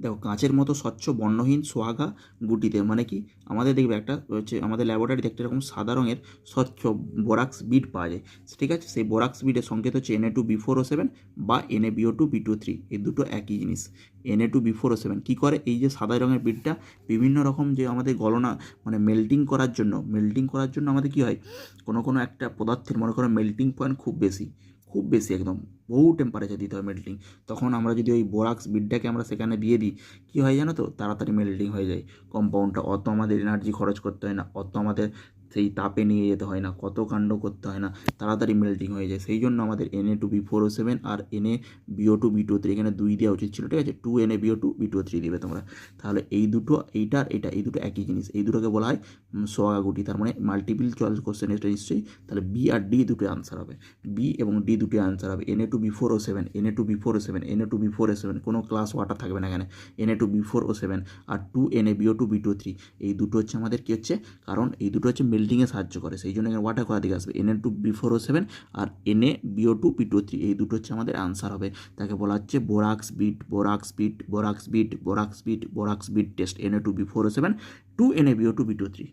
দেখো কাঁচের মতো স্বচ্ছ বর্ণহীন সোহাগা গুটিতে, মানে কি আমাদের দেখবে একটা হচ্ছে আমাদের ল্যাবরেটরিতে একটা এরকম সাদা রঙের স্বচ্ছ বোরাক্স বিড পাওয়া যায়, ঠিক আছে। সেই বোরাক্স বিডের সংকেত হচ্ছে Na2B4O7 বা NaBO2B23, এই দুটো একই জিনিস। Na2B4O7 কী করে, এই যে সাদা রঙের বিডটা বিভিন্ন রকম যে আমাদের গলনা মানে মেল্টিং করার জন্য আমাদের কী হয়, কোনো একটা পদার্থের মনে করো মেল্টিং পয়েন্ট খুব বেশি একদম বহু টেম্পারেচার দিতে হয় মেল্টিং, তখন আমরা যদি ওই বোরাক্স বিডটাকে আমরা সেখানে দিয়ে দিই, কী হয় জানো তো, তাড়াতাড়ি মেল্টিং হয়ে যায় কম্পাউন্ডটা, অত আমাদের এনার্জি খরচ করতে হয় না, অত আমাদের সেই তাপে নিয়ে যেতে হয় না, কত কাণ্ড করতে হয় না, তাড়াতাড়ি মেল্টিং হয়ে যায়। সেই জন্য আমাদের Na2B4O7 আর NaBO2B23 এখানে 2 দেওয়া উচিত ছিল, ঠিক আছে, 2NaBO2B23 দিবে তোমরা। তাহলে এই দুটো এইটার এটা এই দুটো একই জিনিস, এই দুটোকে বলা হয় সোহাগা গুটি। তার মানে মাল্টিপল চয়েস কোশ্চেন এটা নিশ্চয়ই, তাহলে বি আর ডি দুটো আনসার হবে, বি এবং ডি দুটো আনসার হবে। Na2B4O7 Na2B4O7 Na2B4O7, কোনো ক্লাস ওয়াটার থাকবে না এখানে, Na2B4O7 আর 2NaBO2B23, এই দুটো হচ্ছে আমাদের কী হচ্ছে, কারণ এই দুটো হচ্ছে মেল্টিংয়ে সাহায্য করে, সেই জন্য এখানে ওয়াটার কোথা থেকে আসবে, Na2B4O7 আর NaBO2B23, এই দুটো হচ্ছে আমাদের আনসার হবে। তাকে বলা হচ্ছে borax bit test, Na2B4O7 2NaBO2B23।